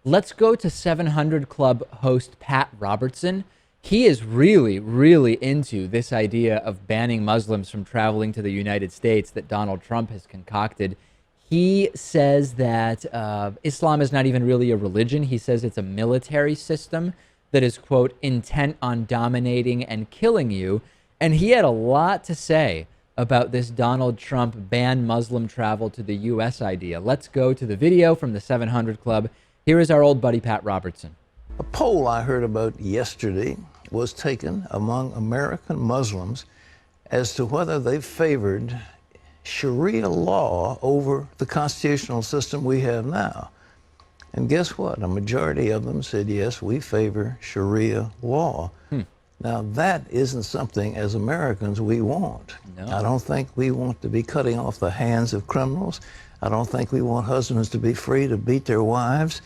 Let's go to 700 Club host Pat Robertson. He is really, really into this idea of banning Muslims from traveling to the United States that Donald Trump has concocted. He says that Islam is not even really a religion. He says it's a military system that is, quote, intent on dominating and killing you. And he had a lot to say about this Donald Trump ban Muslim travel to the U.S. idea. Let's go to the video from the 700 Club. Here is our old buddy, Pat Robertson. A poll I heard about yesterday was taken among American Muslims as to whether they favored Sharia law over the constitutional system we have now. And guess what? A majority of them said, yes, we favor Sharia law. Now, that isn't something as Americans we want. No. I don't think we want to be cutting off the hands of criminals. I don't think we want husbands to be free to beat their wives.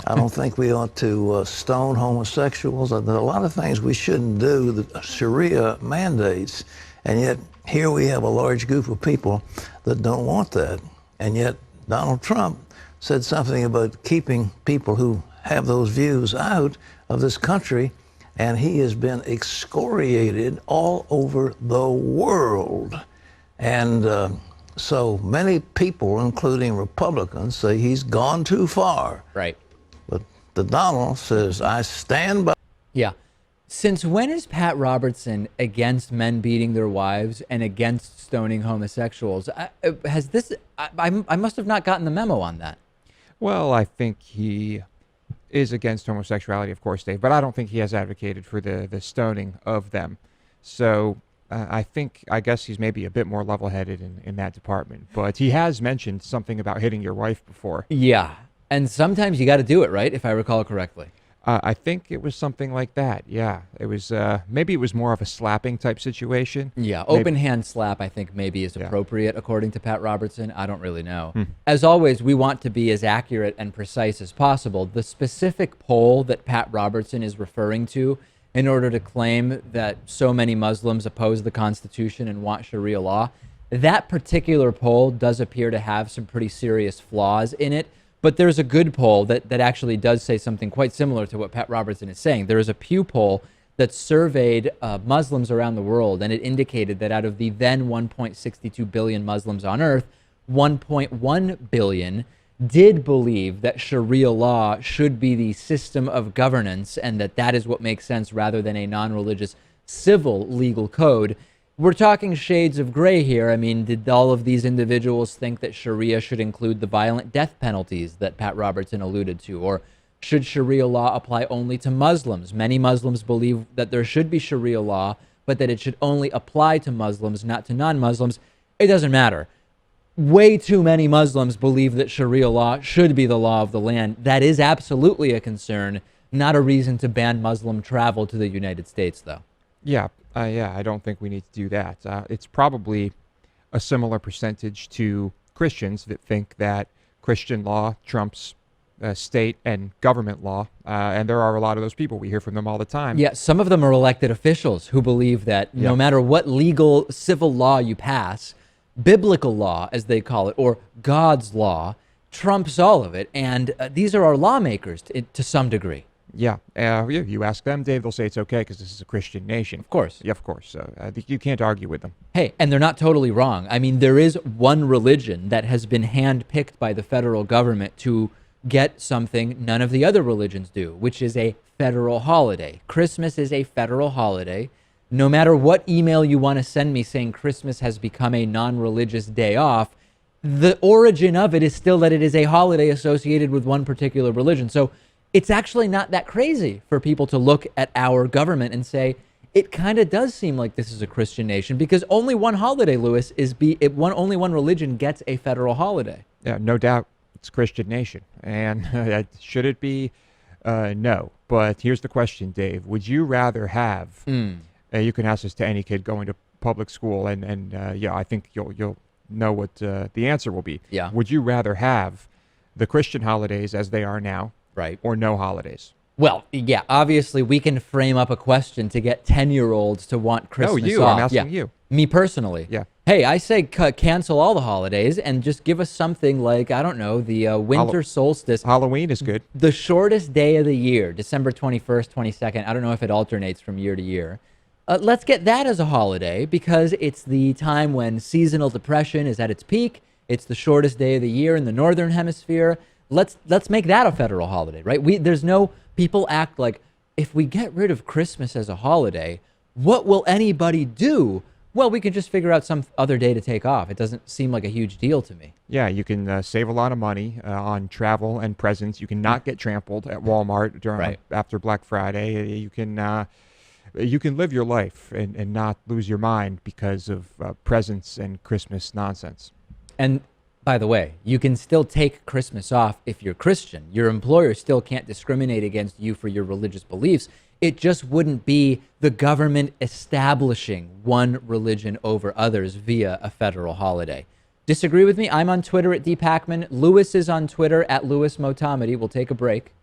I don't think we ought to stone homosexuals. There are a lot of things we shouldn't do that Sharia mandates. And yet, here we have a large group of people that don't want that. And yet, Donald Trump said something about keeping people who have those views out of this country. And he has been excoriated all over the world. And so many people, including Republicans, say he's gone too far. Right. But the Donald says, I stand by. Yeah. Since when is Pat Robertson against men beating their wives and against stoning homosexuals? I must have not gotten the memo on that. Well, I think he is against homosexuality, of course, Dave, but I don't think he has advocated for the stoning of them. So I guess he's maybe a bit more level-headed in that department. But he has mentioned something about hitting your wife before. Yeah. And sometimes you got to do it, right? If I recall correctly. I think it was something like that. Yeah, it was. Maybe it was more of a slapping type situation. Yeah, open hand slap, I think maybe is appropriate according to Pat Robertson. I don't really know. Hmm. As always, we want to be as accurate and precise as possible. The specific poll that Pat Robertson is referring to in order to claim that so many Muslims oppose the Constitution and want Sharia law, that particular poll does appear to have some pretty serious flaws in it. But there's a good poll that actually does say something quite similar to what Pat Robertson is saying. There is a Pew poll that surveyed Muslims around the world, and it indicated that out of the then 1.62 billion Muslims on Earth, 1.1 billion did believe that Sharia law should be the system of governance and that is what makes sense rather than a non-religious civil legal code. We're talking shades of gray here. I mean, did all of these individuals think that Sharia should include the violent death penalties that Pat Robertson alluded to? Or should Sharia law apply only to Muslims? Many Muslims believe that there should be Sharia law, but that it should only apply to Muslims, not to non-Muslims. It doesn't matter. Way too many Muslims believe that Sharia law should be the law of the land. That is absolutely a concern, not a reason to ban Muslim travel to the United States, though. Yeah. I don't think we need to do that. It's probably a similar percentage to Christians that think that Christian law trumps state and government law. And there are a lot of those people. We hear from them all the time. Yeah, some of them are elected officials who believe that no matter what legal civil law you pass, biblical law, as they call it, or God's law, trumps all of it. And these are our lawmakers to some degree. Yeah, you ask them, Dave, they'll say it's okay because this is a Christian nation. Of course. Yeah, of course. So you can't argue with them. Hey, and they're not totally wrong. I mean, there is one religion that has been handpicked by the federal government to get something none of the other religions do, which is a federal holiday. Christmas is a federal holiday. No matter what email you want to send me saying Christmas has become a non-religious day off, the origin of it is still that it is a holiday associated with one particular religion. So it's actually not that crazy for people to look at our government and say, it kind of does seem like this is a Christian nation because only one holiday, Lewis, only one religion gets a federal holiday. Yeah, no doubt it's a Christian nation. And should it be? No. But here's the question, Dave. Would you rather have, you can ask this to any kid going to public school, and I think you'll know what the answer will be. Yeah. Would you rather have the Christian holidays as they are now? Right. Or no holidays? Well, yeah, obviously we can frame up a question to get 10-year-olds to want Christmas No, you. off. I'm asking you. Me personally. Yeah. Hey, I say cancel all the holidays and just give us something like, I don't know, the winter solstice. Halloween is good. The shortest day of the year, December 21st, 22nd. I don't know if it alternates from year to year. Let's get that as a holiday because it's the time when seasonal depression is at its peak. It's the shortest day of the year in the northern hemisphere. Let's make that a federal holiday, right? There's no people act like if we get rid of Christmas as a holiday, what will anybody do? Well, we can just figure out some other day to take off. It doesn't seem like a huge deal to me. Yeah, you can save a lot of money on travel and presents. You can not get trampled at Walmart after Black Friday. You can live your life and not lose your mind because of presents and Christmas nonsense. And by the way, you can still take Christmas off if you're Christian. Your employer still can't discriminate against you for your religious beliefs. It just wouldn't be the government establishing one religion over others via a federal holiday. Disagree with me? I'm on Twitter at @dpakman. Lewis is on Twitter at @LewisMotamedy. We'll take a break.